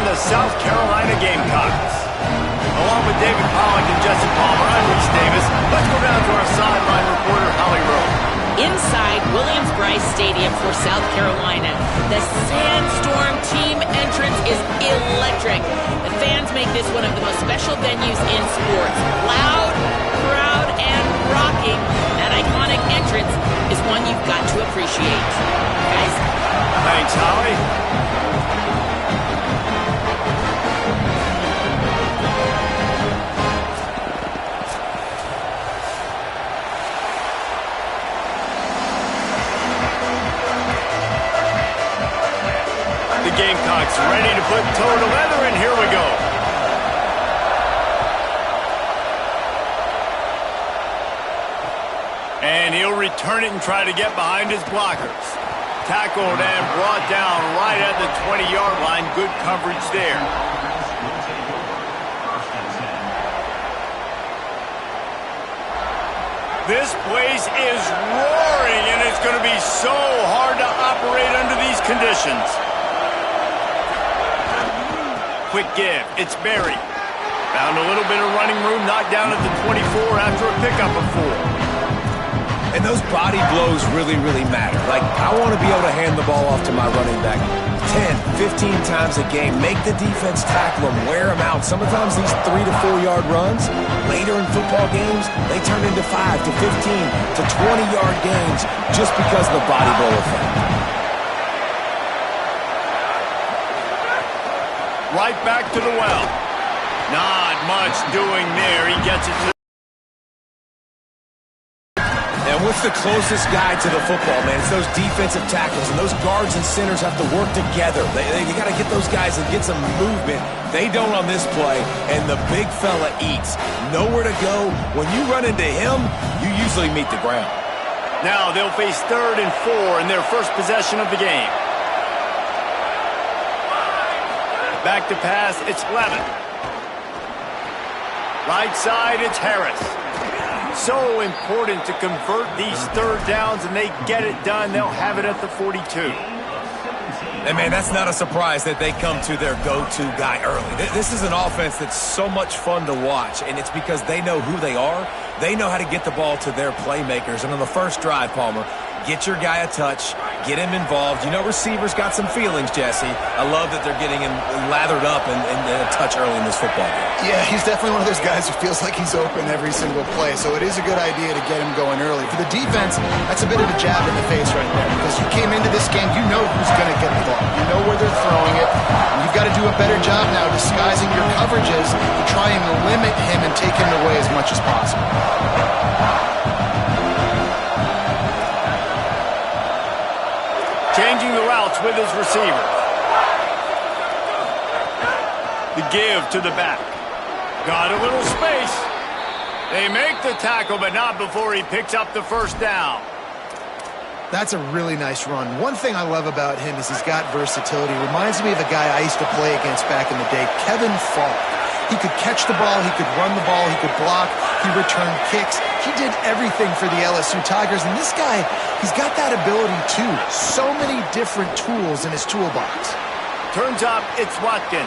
the South Carolina Gamecocks. Along with David Pollock and Jesse Palmer, I'm Rich Davis. Let's go down to our sideline reporter, Holly Rowe. Inside Williams-Brice Stadium for South Carolina, the Sandstorm team entrance is electric. The fans make this one of the most special venues in sports. Loud, proud, and rocking. That iconic entrance is one you've got to appreciate. Guys? Thanks, Holly. The Gamecocks ready to put toe to leather, and here we go. And he'll return it and try to get behind his blockers. Tackled and brought down right at the 20-yard line. Good coverage there. This place is roaring, and it's going to be so hard to operate under these conditions. Quick give. It's Berry. Found a little bit of running room, knocked down at the 24 after a pickup of 4. And those body blows really, really matter. Like, I want to be able to hand the ball off to my running back 10, 15 times a game. Make the defense tackle them, wear them out. Sometimes these 3 to 4 yard runs, later in football games, they turn into 5 to 15 to 20-yard games just because of the body blow effect. Right back to the well. Not much doing there. He gets it to... And what's the closest guy to the football, man? It's those defensive tackles, and those guards and centers have to work together. They got to get those guys and get some movement. They don't on this play, and the big fella eats. Nowhere to go. When you run into him, you usually meet the ground. Now they'll face 3rd and 4 in their first possession of the game. Back to pass, it's Levin. Right side, it's Harris. So important to convert these 3rd downs, and they get it done. They'll have it at the 42. And, man, that's not a surprise that they come to their go-to guy early. This is an offense that's so much fun to watch, and it's because they know who they are. They know how to get the ball to their playmakers. And on the first drive, Palmer, get your guy a touch, get him involved. You know receivers got some feelings, Jesse. I love that they're getting him lathered up and a touch early in this football game. Yeah, he's definitely one of those guys who feels like he's open every single play, so it is a good idea to get him going early. For the defense, that's a bit of a jab in the face right there, because you came into this game, you know who's going to get the ball. You know where they're throwing it. And you've got to do a better job now disguising your coverages to try and limit him and take him away as much as possible. Changing the routes with his receiver. The give to the back. Got a little space. They make the tackle, but not before he picks up the first down. That's a really nice run. One thing I love about him is he's got versatility. Reminds me of a guy I used to play against back in the day, Kevin Falk. He could catch the ball, he could run the ball, he could block, he returned kicks. He did everything for the LSU Tigers, and this guy, he's got that ability too. So many different tools in his toolbox. Turns up, it's Watkins.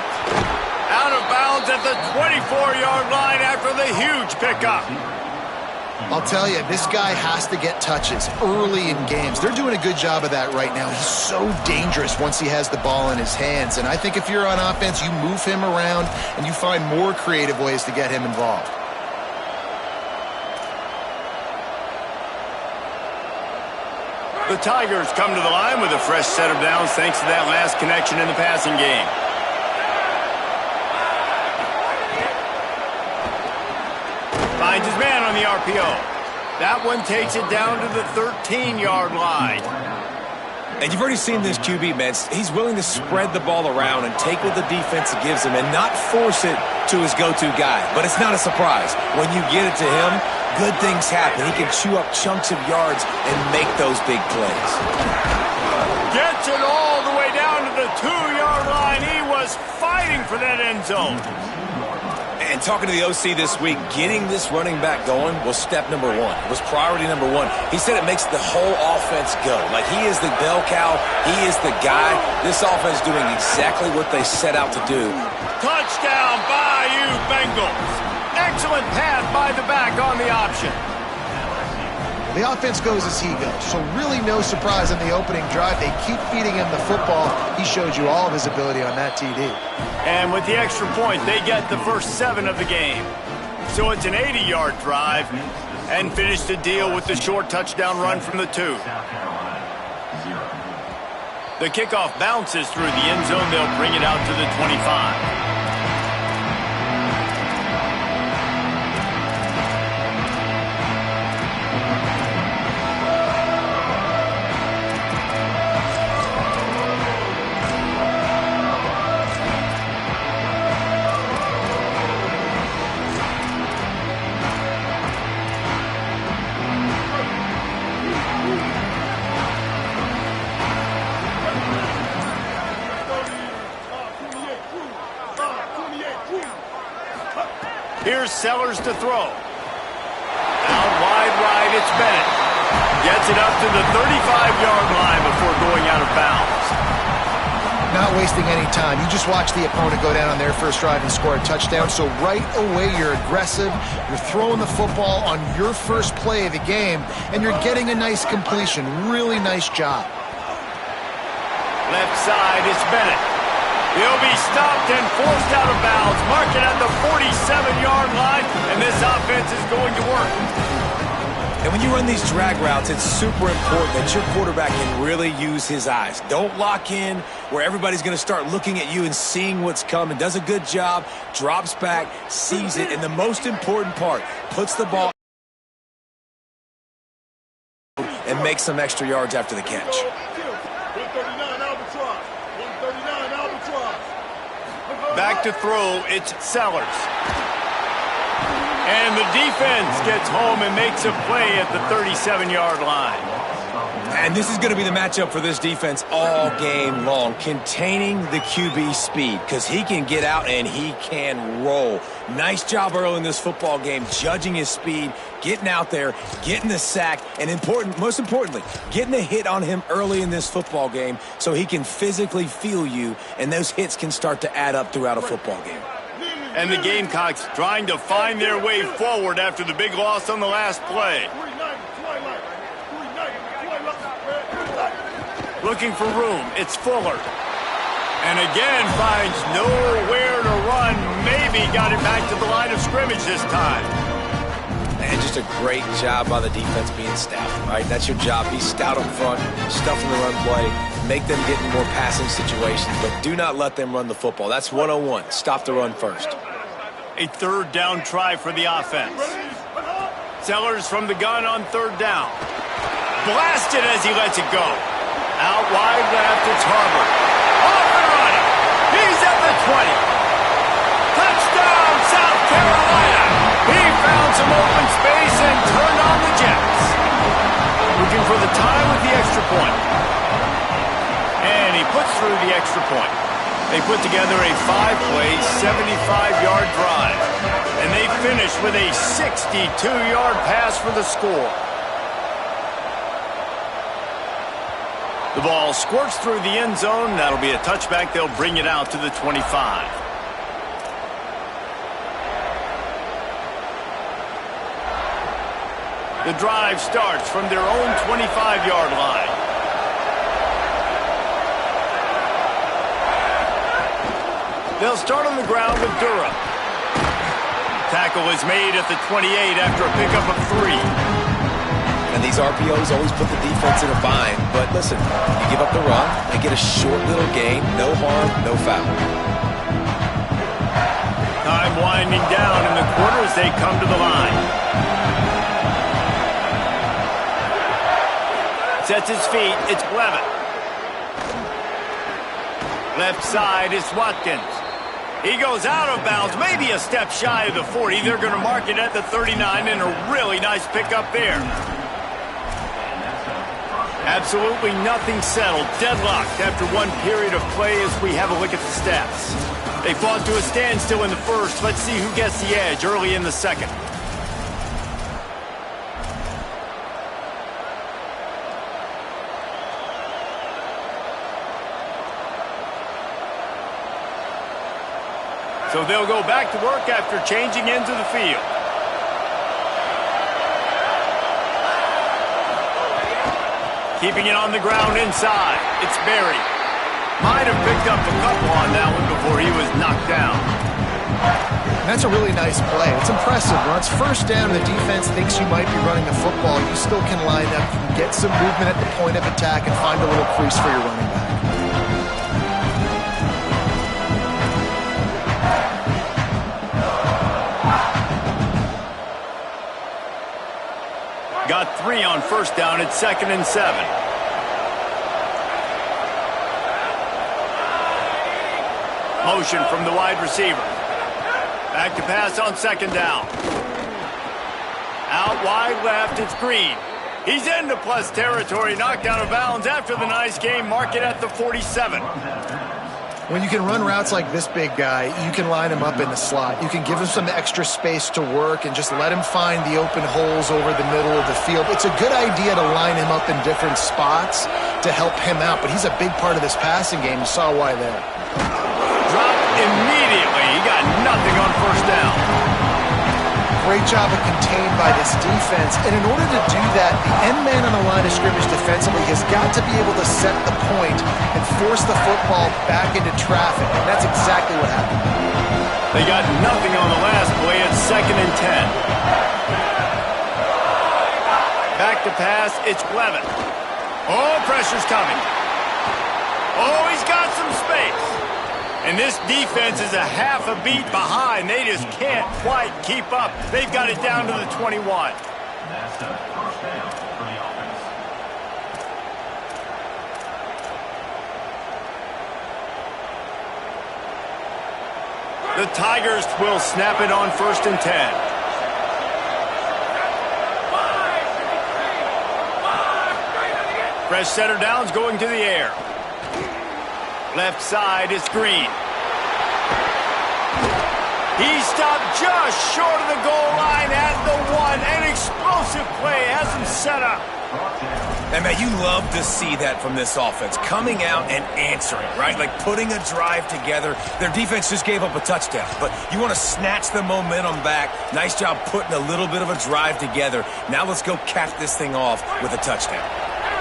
Out of bounds at the 24-yard line after the huge pickup. I'll tell you, this guy has to get touches early in games. They're doing a good job of that right now. He's so dangerous once he has the ball in his hands. And I think if you're on offense, you move him around and you find more creative ways to get him involved. The Tigers come to the line with a fresh set of downs thanks to that last connection in the passing game. Finds his man on the RPO. That one takes it down to the 13-yard line. And you've already seen this QB, man. He's willing to spread the ball around and take what the defense gives him and not force it to his go-to guy. But it's not a surprise. When you get it to him, good things happen. He can chew up chunks of yards and make those big plays. Gets it all the way down to the 2-yard line. He was fighting for that end zone. And talking to the OC this week, getting this running back going was step number one. It was priority number one. He said it makes the whole offense go. Like, he is the bell cow. He is the guy. This offense doing exactly what they set out to do. Touchdown, Bayou Bengals. Excellent pass by the back on the option. The offense goes as he goes, so really no surprise in the opening drive. They keep feeding him the football. He showed you all of his ability on that TD. And with the extra point, they get the first 7 of the game. So it's an 80-yard drive, and finish the deal with the short touchdown run from the 2. The kickoff bounces through the end zone. They'll bring it out to the 25. Here's Sellers to throw. Out wide right, it's Bennett. Gets it up to the 35-yard line before going out of bounds. Not wasting any time. You just watch the opponent go down on their first drive and score a touchdown. So right away, you're aggressive. You're throwing the football on your first play of the game, and you're getting a nice completion. Really nice job. Left side, it's Bennett. He'll be stopped and forced out of bounds. Mark it at the 47-yard line, and this offense is going to work. And when you run these drag routes, it's super important that your quarterback can really use his eyes. Don't lock in where everybody's going to start looking at you and seeing what's coming. Does a good job, drops back, sees it, and the most important part, puts the ball and makes some extra yards after the catch. Back to throw, it's Sellers. And the defense gets home and makes a play at the 37-yard line. And this is going to be the matchup for this defense all game long, containing the QB speed, because he can get out and he can roll. Nice job early in this football game, judging his speed, getting out there, getting the sack, and most importantly, getting a hit on him early in this football game so he can physically feel you, and those hits can start to add up throughout a football game. And the Gamecocks trying to find their way forward after the big loss on the last play. Looking for room, it's Fuller. And again finds nowhere to run. Maybe got it back to the line of scrimmage this time. And just a great job by the defense being stout. All right, that's your job. Be stout up front, stuff in the run play, make them get in more passing situations, but do not let them run the football. That's 101. Stop the run first. A third down try for the offense. Sellers from the gun on third down. Blasted as he lets it go. Out wide left, it's Harvard. Off and running. He's at the 20. Touchdown, South Carolina. He found some open space and turned on the Jets. Looking for the tie with the extra point. And he puts through the extra point. They put together a 5-play, 75-yard drive. And they finish with a 62-yard pass for the score. The ball squirts through the end zone. That'll be a touchback. They'll bring it out to the 25. The drive starts from their own 25-yard line. They'll start on the ground with Durham. Tackle is made at the 28 after a pickup of 3. And these RPOs always put the defense in a bind. But listen, you give up the run, they get a short little gain, no harm, no foul. Time winding down in the quarter as they come to the line. Sets his feet, it's Levitt. Left side is Watkins. He goes out of bounds, maybe a step shy of the 40. They're going to mark it at the 39, and a really nice pickup there. Absolutely nothing settled. Deadlocked after one period of play as we have a look at the stats. They fought to a standstill in the first. Let's see who gets the edge early in the second. So they'll go back to work after changing into the field. Keeping it on the ground inside. It's Barry. Might have picked up a couple on that one before he was knocked down. That's a really nice play. It's impressive. When it's first down and the defense thinks you might be running the football, you still can line up, you can get some movement at the point of attack, and find a little crease for your running back. Got 3 on first down at 2nd and 7. Motion from the wide receiver. Back to pass on 2nd down. Out wide left, it's Green. He's into plus territory, knocked out of bounds after the nice game. Mark it at the 47. When you can run routes like this big guy, you can line him up in the slot. You can give him some extra space to work and just let him find the open holes over the middle of the field. It's a good idea to line him up in different spots to help him out, but he's a big part of this passing game. You saw why there. Dropped immediately. He got nothing on first down. Great job of contained by this defense. And in order to do that, the end man on the line of scrimmage defensively has got to be able to set the point and force the football back into traffic. And that's exactly what happened. They got nothing on the last play at 2nd and 10. Back to pass, it's Clevin. Oh, pressure's coming. Oh, he's got some space. And this defense is a half a beat behind. They just can't quite keep up. They've got it down to the 21. That's a first down for the offense. The Tigers will snap it on 1st and 10. Fresh center downs going to the air. Left side is Green. He stopped just short of the goal line at the 1. An explosive play has him set up. And man, you love to see that from this offense. Coming out and answering, right? Like putting a drive together. Their defense just gave up a touchdown, but you want to snatch the momentum back. Nice job putting a little bit of a drive together. Now let's go cap this thing off with a touchdown.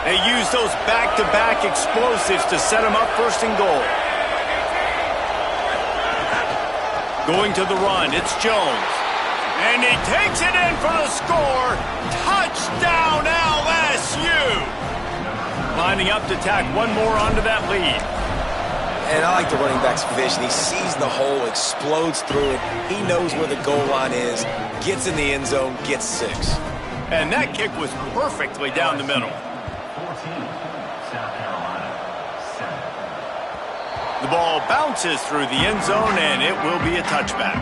They use those back-to-back explosives to set them up 1st and goal. Going to the run, it's Jones. And he takes it in for the score. Touchdown, LSU! Lining up to tack one more onto that lead. And I like the running back's vision. He sees the hole, explodes through it. He knows where the goal line is, gets in the end zone, gets 6. And that kick was perfectly down the middle. 14, South Carolina, 7. The ball bounces through the end zone, and it will be a touchback.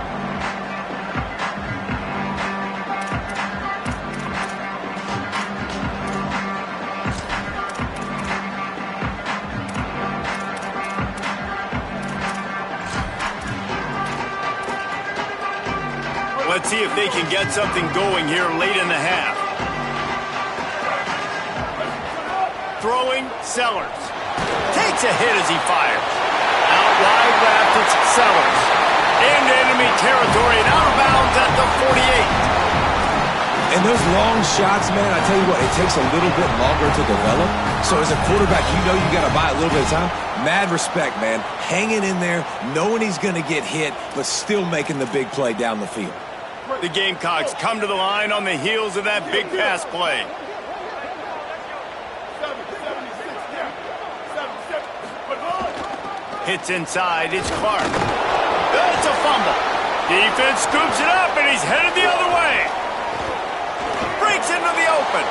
Let's see if they can get something going here late in the half. Throwing, Sellers. Takes a hit as he fires. Out wide left, it's Sellers. Into enemy territory and out of bounds at the 48. And those long shots, man, I tell you what, it takes a little bit longer to develop. So as a quarterback, you know you got to buy a little bit of time. Mad respect, man. Hanging in there, knowing he's going to get hit, but still making the big play down the field. The Gamecocks come to the line on the heels of that big pass play. Hits inside, it's Clark. That's a fumble. Defense scoops it up, and he's headed the other way. Breaks into the open.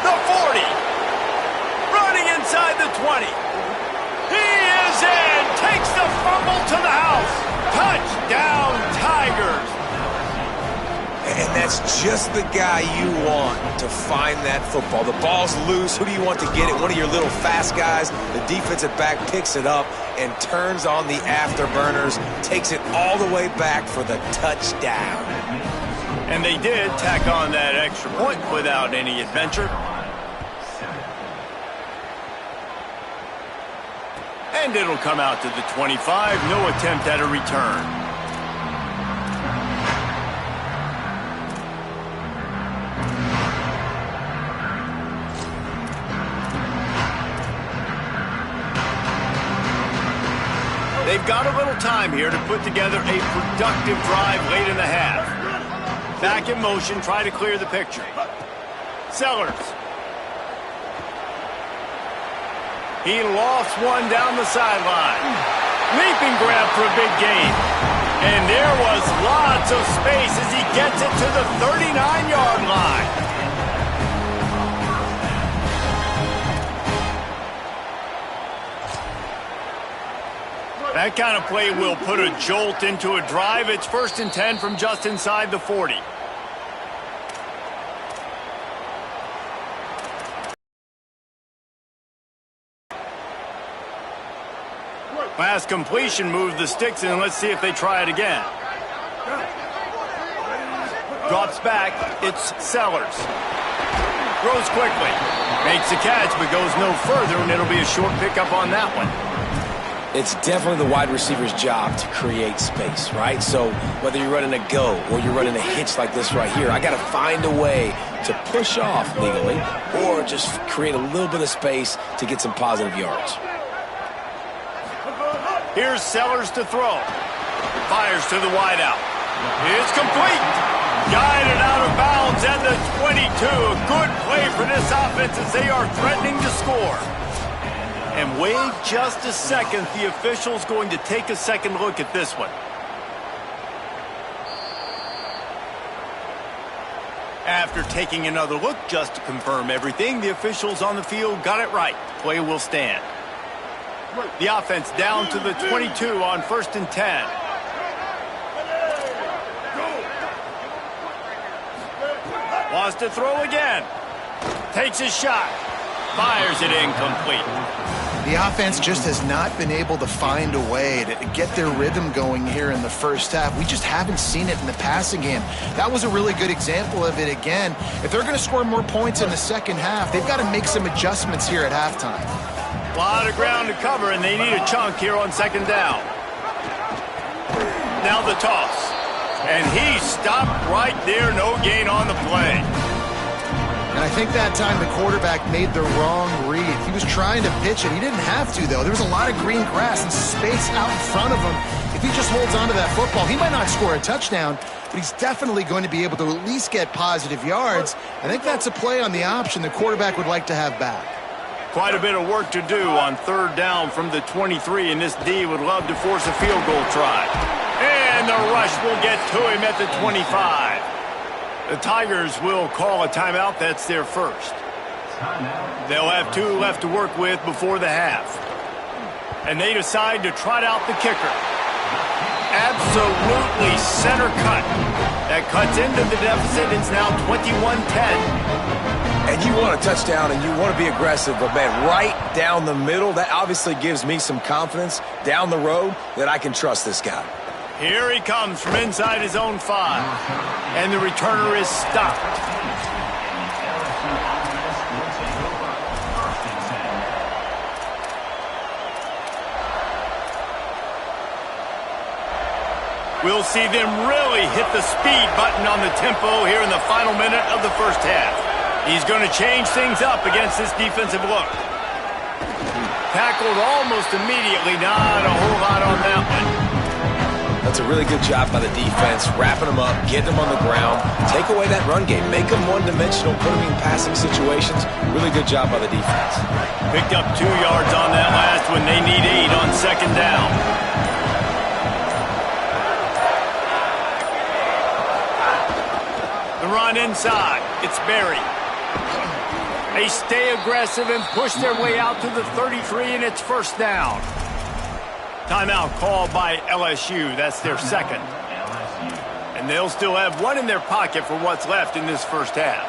The 40. Running inside the 20. He is in. Takes the fumble to the house. Touchdown, Tigers. And that's just the guy you want to find that football. The ball's loose. Who do you want to get it? One of your little fast guys. The defensive back picks it up and turns on the afterburners, takes it all the way back for the touchdown. And they did tack on that extra point without any adventure. And it'll come out to the 25. No attempt at a return. They've got a little time here to put together a productive drive late in the half. Back in motion, try to clear the picture. Sellers. He lofts one down the sideline. Leaping grab for a big gain. And there was lots of space as he gets it to the 39-yard line. That kind of play will put a jolt into a drive. It's 1st and 10 from just inside the 40. Pass completion moves the sticks in. Let's see if they try it again. Drops back. It's Sellers. Throws quickly. Makes the catch, but goes no further, and it'll be a short pickup on that one. It's definitely the wide receiver's job to create space, right? So whether you're running a go or you're running a hitch like this right here, I got to find a way to push off legally or just create a little bit of space to get some positive yards. Here's Sellers to throw. Fires to the wideout. It's complete. Guided out of bounds at the 22. A good play for this offense as they are threatening to score. And wait just a second. The official's going to take a second look at this one. After taking another look just to confirm everything, the officials on the field got it right. Play will stand. The offense down to the 22 on 1st and 10. Wants to throw again. Takes a shot. Fires it incomplete. The offense just has not been able to find a way to get their rhythm going here in the first half. We just haven't seen it in the passing game. That was a really good example of it again. If they're going to score more points in the second half, they've got to make some adjustments here at halftime. A lot of ground to cover, and they need a chunk here on 2nd down. Now the toss. And he stopped right there. No gain on the play. And I think that time the quarterback made the wrong read. He was trying to pitch it. He didn't have to, though. There was a lot of green grass and space out in front of him. If he just holds on to that football, he might not score a touchdown, but he's definitely going to be able to at least get positive yards. I think that's a play on the option the quarterback would like to have back. Quite a bit of work to do on 3rd down from the 23, and this D would love to force a field goal try. And the rush will get to him at the 25. The Tigers will call a timeout. That's their first. They'll have 2 left to work with before the half. And they decide to trot out the kicker. Absolutely center cut. That cuts into the deficit. It's now 21-10. And you want a touchdown and you want to be aggressive, but man, right down the middle, that obviously gives me some confidence down the road that I can trust this guy. Here he comes from inside his own 5. And the returner is stopped. We'll see them really hit the speed button on the tempo here in the final minute of the first half. He's going to change things up against this defensive look. Tackled almost immediately. Not a whole lot on that one. That's a really good job by the defense, wrapping them up, getting them on the ground, take away that run game, make them one-dimensional, put them in passing situations. Really good job by the defense. Picked up 2 yards on that last one. They need 8 on 2nd down. The run inside. It's Berry. They stay aggressive and push their way out to the 33, and it's 1st down. Timeout called by LSU. That's their second. And And they'll still have one in their pocket for what's left in this first half.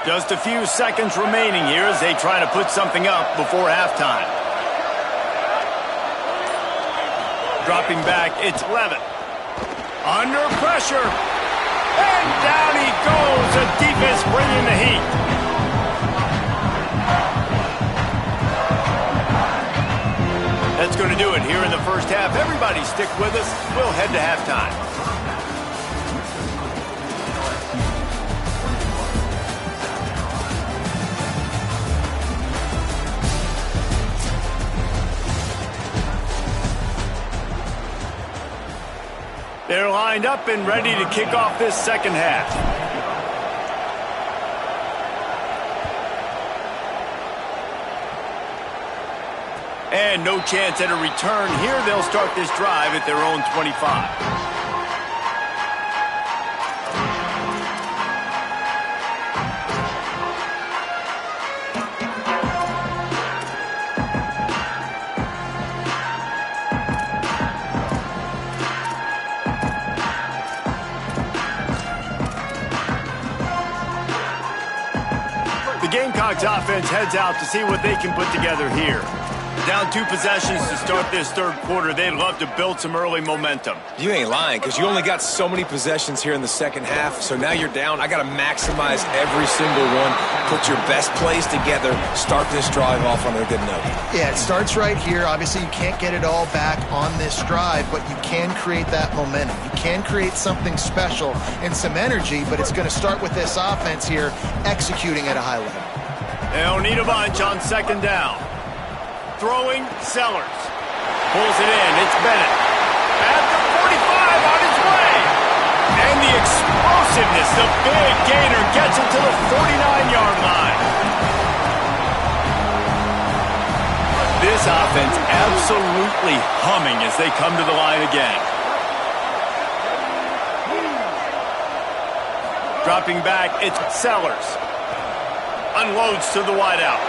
Just a few seconds remaining here as they try to put something up before halftime. Dropping back, it's Levitt. Under pressure. And down he goes. The defense bringing the heat. That's going to do it here in the first half. Everybody stick with us. We'll head to halftime. They're lined up and ready to kick off this second half. And no chance at a return here. They'll start this drive at their own 25. Gamecocks offense heads out to see what they can put together here. Down 2 possessions to start this third quarter. They'd love to build some early momentum. You ain't lying, because you only got so many possessions here in the second half, so now you're down. I got to maximize every single one, put your best plays together, start this drive off on a good note. Yeah, it starts right here. Obviously, you can't get it all back on this drive, but you can create that momentum. You can create something special and some energy, but it's going to start with this offense here executing at a high level. They'll need a bunch on second down. Throwing, Sellers. Pulls it in, it's Bennett. At the 45, on his way. And the explosiveness, the big gainer gets him to the 49-yard line. This offense absolutely humming as they come to the line again. Dropping back, it's Sellers. Unloads to the wideout.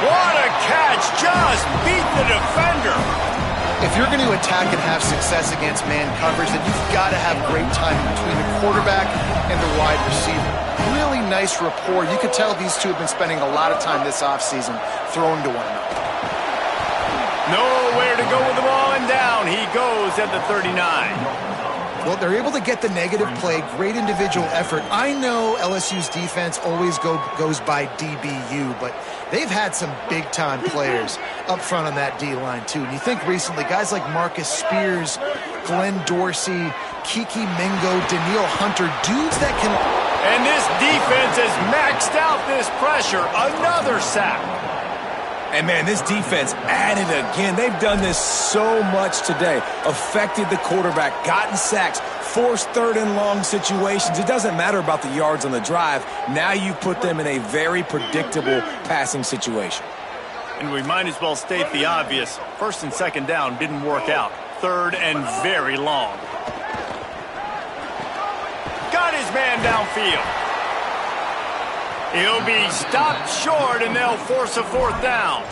What a catch! Just beat the defender. If you're going to attack and have success against man coverage, then you've got to have great timing between the quarterback and the wide receiver. Really nice rapport. You could tell these two have been spending a lot of time this offseason throwing to one another. Nowhere to go with the ball, and down he goes at the 39. Well, they're able to get the negative play, great individual effort. I know LSU's defense always goes by DBU, but they've had some big-time players up front on that D-line, too. And you think recently, guys like Marcus Spears, Glenn Dorsey, Kiki Mingo, Daniil Hunter, dudes that can... And this defense has maxed out this pressure. Another sack. And, man, this defense added again. They've done this so much today. Affected the quarterback, gotten sacks, forced third and long situations. It doesn't matter about the yards on the drive. Now you put them in a very predictable passing situation. And we might as well state the obvious. First and second down didn't work out. Third and very long. Got his man downfield. He'll be stopped short, and they'll force a fourth down.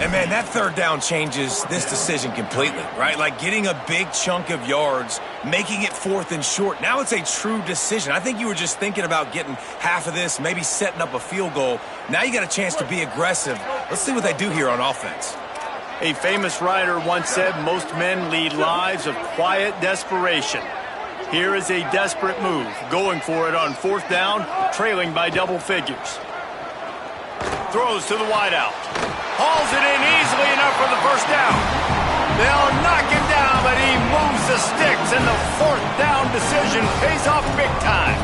And, man, that third down changes this decision completely, right? Like getting a big chunk of yards, making it fourth and short. Now it's a true decision. I think you were just thinking about getting half of this, maybe setting up a field goal. Now you got a chance to be aggressive. Let's see what they do here on offense. A famous writer once said, most men lead lives of quiet desperation. Here is a desperate move, going for it on fourth down, trailing by double figures. Throws to the wideout. Hauls it in easily enough for the first down. They'll knock him down, but he moves the sticks, and the fourth down decision pays off big time.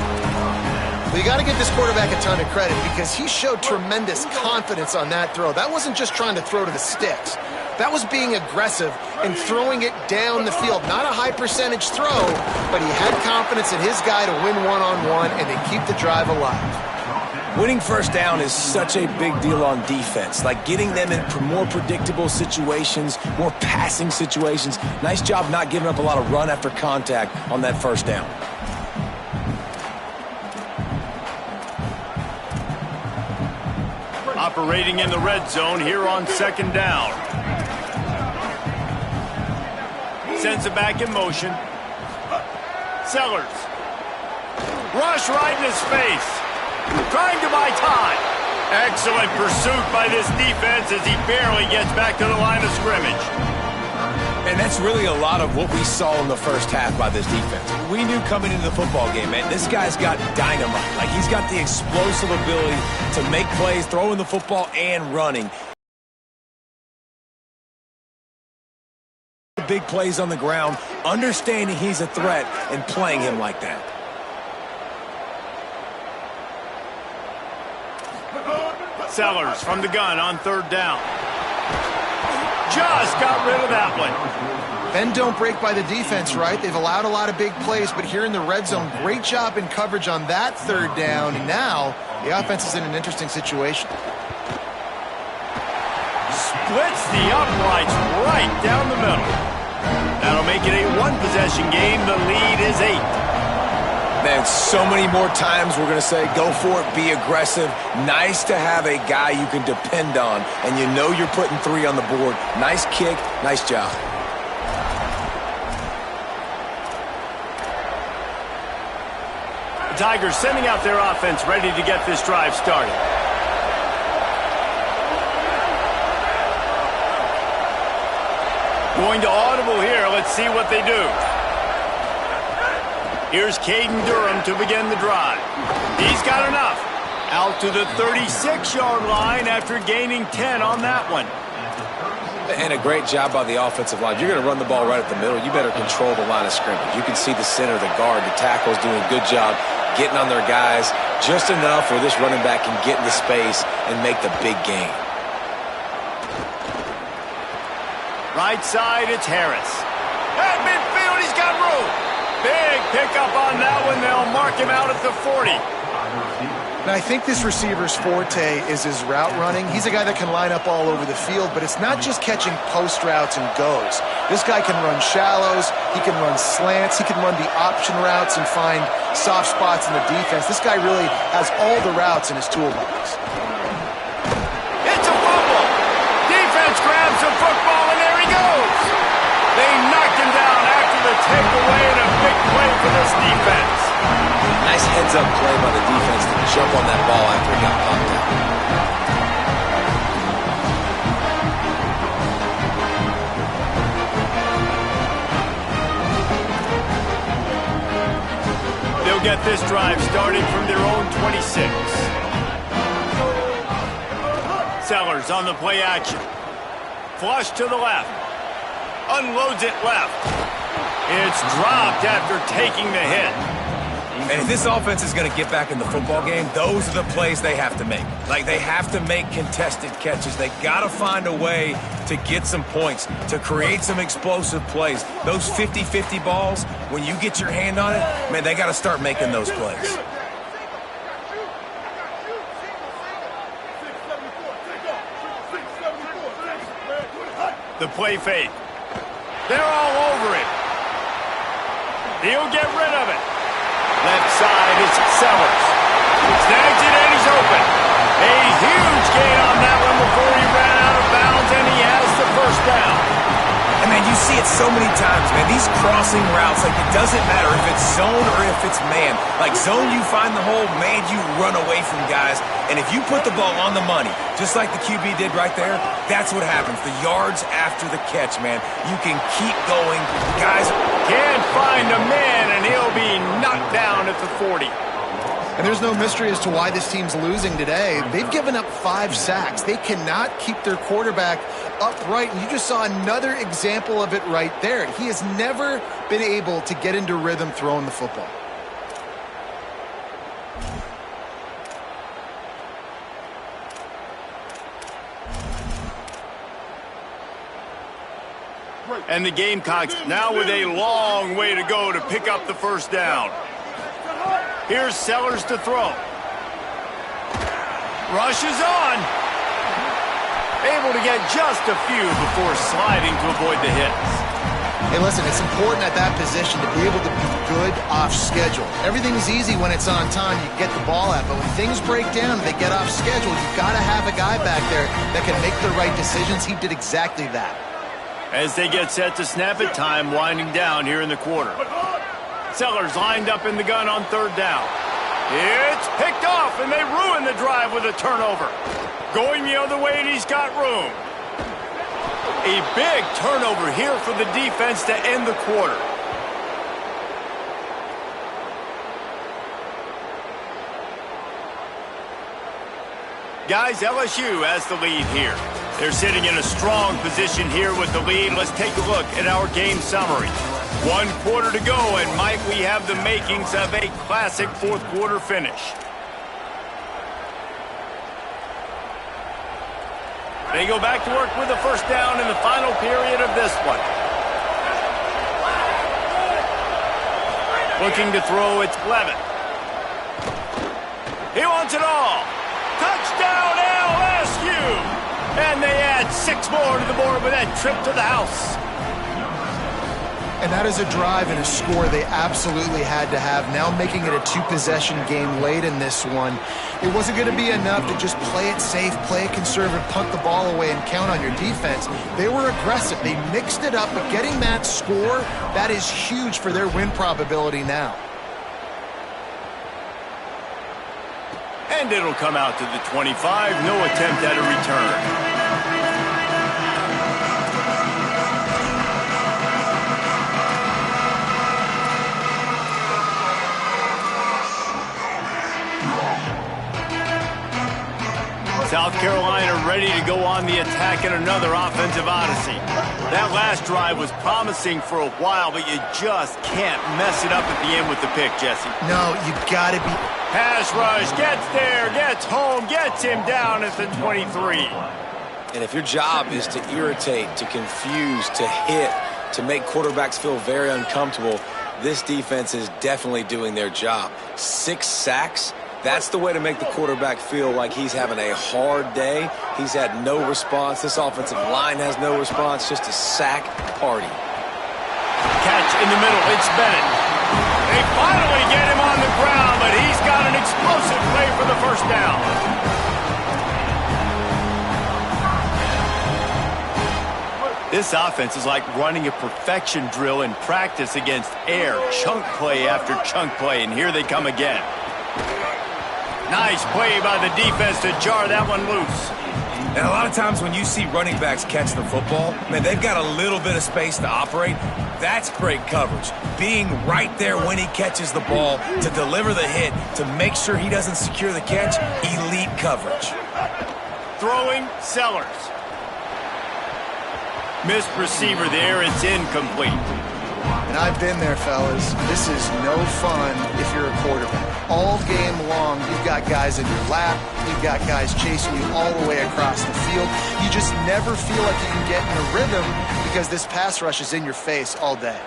Well, you got to give this quarterback a ton of credit because he showed tremendous confidence on that throw. That wasn't just trying to throw to the sticks. That was being aggressive and throwing it down the field. Not a high percentage throw, but he had confidence in his guy to win one-on-one and to keep the drive alive. Winning first down is such a big deal on defense, like getting them in more predictable situations, more passing situations. Nice job not giving up a lot of run after contact on that first down. Operating in the red zone here on second down. Sends it back in motion. Sellers. Rush right in his face. Trying to buy time. Excellent pursuit by this defense as he barely gets back to the line of scrimmage. And that's really a lot of what we saw in the first half by this defense. We knew coming into the football game, man, this guy's got dynamite. Like, he's got the explosive ability to make plays, throwing the football and running. Big plays on the ground, understanding he's a threat and playing him like that. Sellers from the gun on third down. Just got rid of that one. Bend don't break by the defense, right? They've allowed a lot of big plays, but here in the red zone, great job in coverage on that third down. And now the offense is in an interesting situation. Splits the uprights right down the middle. That'll make it a one-possession game. The lead is 8. Man, so many more times we're going to say, go for it, be aggressive. Nice to have a guy you can depend on, and you know you're putting 3 on the board. Nice kick, nice job. The Tigers sending out their offense ready to get this drive started. Going to audible here. Let's see what they do. Here's Caden Durham to begin the drive. He's got enough. Out to the 36-yard line after gaining 10 on that one. And a great job by the offensive line. You're going to run the ball right at the middle. You better control the line of scrimmage. You can see the center, the guard, the tackle's doing a good job getting on their guys just enough where this running back can get into space and make the big gain. Right side, it's Harris. At midfield, he's got room. Big pickup on that one. They'll mark him out at the 40. Now, I think this receiver's forte is his route running. He's a guy that can line up all over the field, but it's not just catching post routes and goes. This guy can run shallows, he can run slants, he can run the option routes and find soft spots in the defense. This guy really has all the routes in his toolbox. It's a fumble. Defense grabs the football, and there he goes. They knocked him down after the takeaway, and a big play for this defense. Nice heads-up play by the defense to jump on that ball after he got popped out. They'll get this drive started from their own 26. Sellers on the play action. Flush to the left. Unloads it left. It's dropped after taking the hit. And if this offense is going to get back in the football game, those are the plays they have to make. Like, they have to make contested catches. They got to find a way to get some points, to create some explosive plays. Those 50-50 balls, when you get your hand on it, man, they got to start making those plays. The play fake. They're all over it. He'll get rid of it. Left side is Sellers. Snags it and he's open. A huge gain on that one before he ran out of bounds, and he has the first down. And man, you see it so many times, man. These crossing routes, like, it doesn't matter if it's zone or if it's man. Like, zone, you find the hole. Man, you run away from guys. And if you put the ball on the money, just like the QB did right there, that's what happens. The yards after the catch, man. You can keep going. Guys can't find a man, and he'll be knocked down at the 40. And there's no mystery as to why this team's losing today. They've given up 5 sacks. They cannot keep their quarterback upright. And you just saw another example of it right there. He has never been able to get into rhythm throwing the football. And the Gamecocks now with a long way to go to pick up the first down. Here's Sellers to throw. Rushes on. Able to get just a few before sliding to avoid the hits. Hey, listen, it's important at that position to be able to be good off schedule. Everything's easy when it's on time, you get the ball out, but when things break down and they get off schedule, you've got to have a guy back there that can make the right decisions. He did exactly that. As they get set to snap it, time winding down here in the quarter. Sellers lined up in the gun on third down. It's picked off, and they ruin the drive with a turnover. Going the other way, and he's got room. A big turnover here for the defense to end the quarter. Guys, LSU has the lead here. They're sitting in a strong position here with the lead. Let's take a look at our game summary. 1 quarter to go, and might we have the makings of a classic fourth quarter finish. They go back to work with a first down in the final period of this one. Looking to throw, it's Levitt. He wants it all. Touchdown LSU! And they add 6 more to the board with that trip to the house. And that is a drive and a score they absolutely had to have. Now making it a 2-possession game late in this one. It wasn't going to be enough to just play it safe, play it conservative, punt the ball away, and count on your defense. They were aggressive. They mixed it up, but getting that score, that is huge for their win probability now. And it'll come out to the 25. No attempt at a return. South Carolina ready to go on the attack in another offensive odyssey. That last drive was promising for a while, but you just can't mess it up at the end with the pick, Jesse. No, you got to be... Pass rush, gets there, gets home, gets him down at the 23. And if your job is to irritate, to confuse, to hit, to make quarterbacks feel very uncomfortable, this defense is definitely doing their job. 6 sacks. That's the way to make the quarterback feel like he's having a hard day. He's had no response. This offensive line has no response. Just a sack party. Catch in the middle. It's Bennett. They finally get him on the ground, but he's got an explosive play for the first down. This offense is like running a perfection drill in practice against air. Chunk play after chunk play, and here they come again. Nice play by the defense to jar that one loose. And a lot of times when you see running backs catch the football, man, they've got a little bit of space to operate. That's great coverage. Being right there when he catches the ball to deliver the hit, to make sure he doesn't secure the catch, elite coverage. Throwing, Sellers. Missed receiver there, it's incomplete. And I've been there, fellas. This is no fun if you're a quarterback. All game long, you've got guys in your lap. You've got guys chasing you all the way across the field. You just never feel like you can get in a rhythm because this pass rush is in your face all day.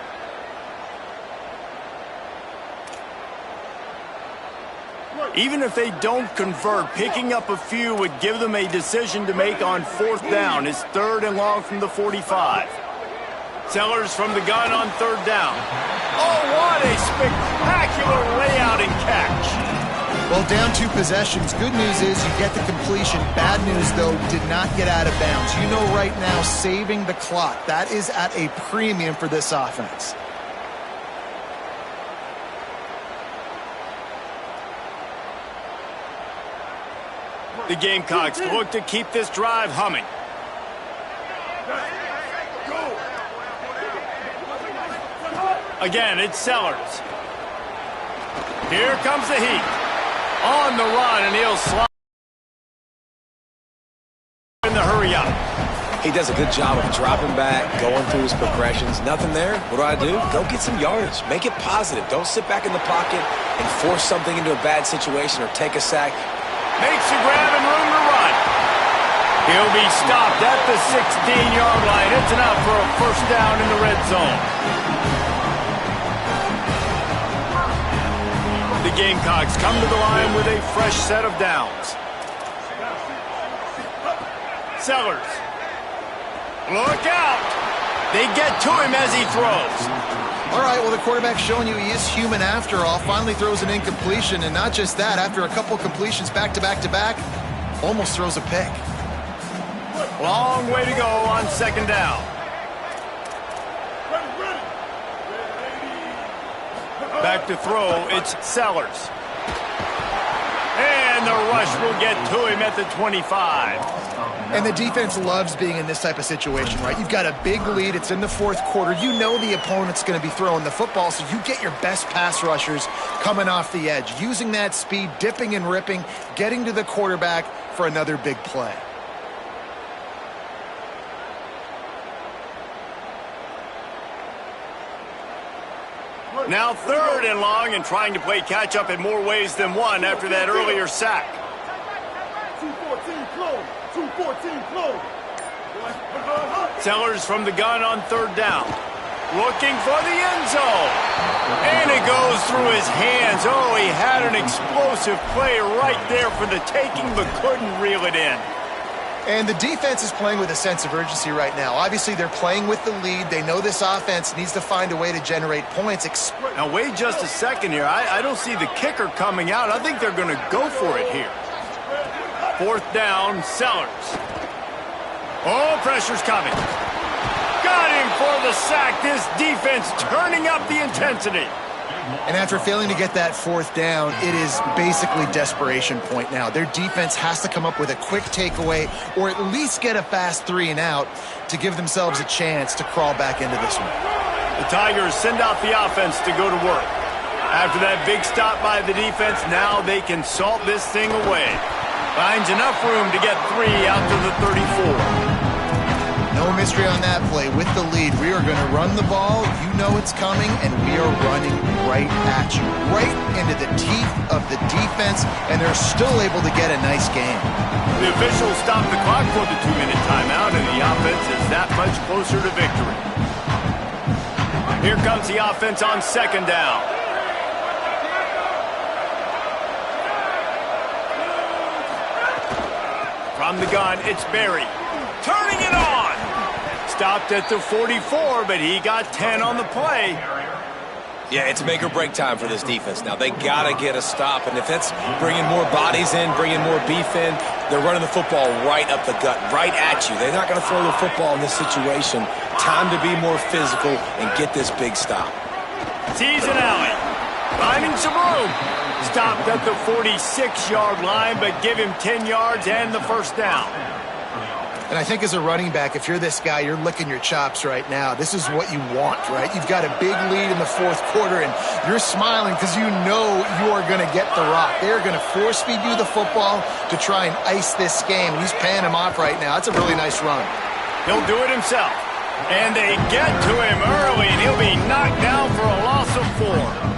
Even if they don't convert, picking up a few would give them a decision to make on 4th down. It's 3rd and long from the 45. Sellers from the gun on 3rd down. Oh, what a spectacular layout and catch. Well, down 2 possessions. Good news is you get the completion. Bad news, though, did not get out of bounds. You know right now, saving the clock. That is at a premium for this offense. The Gamecocks look to keep this drive humming. Again, it's Sellers. Here comes the heat. On the run, and he'll slide in the hurry up. He does a good job of dropping back, going through his progressions. Nothing there. What do? Go get some yardage. Make it positive. Don't sit back in the pocket and force something into a bad situation or take a sack. Makes a grab and room to run. He'll be stopped at the 16-yard line. It's enough for a first down in the red zone. The Gamecocks come to the line with a fresh set of downs. Sellers. Look out. They get to him as he throws. All right, well, the quarterback's showing you he is human after all. Finally throws an incompletion, and not just that, after a couple completions back to back to back, almost throws a pick. Long way to go on second down. Back to throw, it's Sellers. And the rush will get to him at the 25. And the defense loves being in this type of situation, right? You've got a big lead. It's in the fourth quarter. You know the opponent's going to be throwing the football, so you get your best pass rushers coming off the edge, using that speed, dipping and ripping, getting to the quarterback for another big play. Now third and long and trying to play catch-up in more ways than one after that earlier sack. 214 close. 214 close. Sellers from the gun on third down. Looking for the end zone. And it goes through his hands. Oh, he had an explosive play right there for the taking, but couldn't reel it in. And the defense is playing with a sense of urgency right now. Obviously, they're playing with the lead. They know this offense needs to find a way to generate points. Now, wait just a second here. I don't see the kicker coming out. I think they're going to go for it here. Fourth down, Sellers. Oh, pressure's coming. Got him for the sack. This defense turning up the intensity. And after failing to get that fourth down, it is basically desperation point now. Their defense has to come up with a quick takeaway or at least get a fast 3 and out to give themselves a chance to crawl back into this one. The Tigers send out the offense to go to work. After that big stop by the defense, now they can salt this thing away. Finds enough room to get 3 out to the 34. No mystery on that play. With the lead, we are going to run the ball. You know it's coming, and we are running right at you, right into the teeth of the defense, and they're still able to get a nice game. The officials stopped the clock for the 2-minute timeout, and the offense is that much closer to victory. Here comes the offense on second down. From the gun, it's Berry. Turning it on! Stopped at the 44, but he got 10 on the play. Yeah, it's make or break time for this defense now. They got to get a stop, and if that's bringing more bodies in, bringing more beef in, they're running the football right up the gut, right at you. They're not going to throw the football in this situation. Time to be more physical and get this big stop. Sees an alley. Finding some room. Stopped at the 46-yard line, but give him 10 yards and the first down. And I think as a running back, if you're this guy, you're licking your chops right now. This is what you want, right? You've got a big lead in the fourth quarter, and you're smiling because you know you are going to get the rock. They are going to force-feed you the football to try and ice this game. He's paying him off right now. That's a really nice run. He'll do it himself. And they get to him early, and he'll be knocked down for a loss of 4.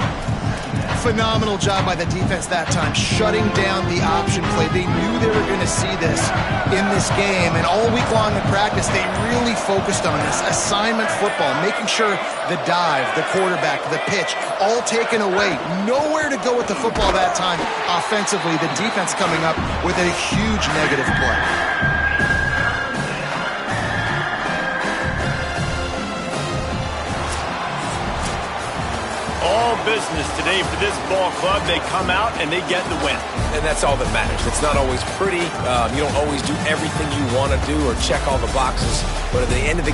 Phenomenal job by the defense that time, shutting down the option play. They knew they were going to see this in this game, and all week long in practice, they really focused on this assignment football, making sure the dive, the quarterback, the pitch, all taken away. Nowhere to go with the football that time offensively. The defense coming up with a huge negative play. All business today for this ball club. They come out and they get the win. And that's all that matters. It's not always pretty. You don't always do everything you want to do or check all the boxes. But at the end of the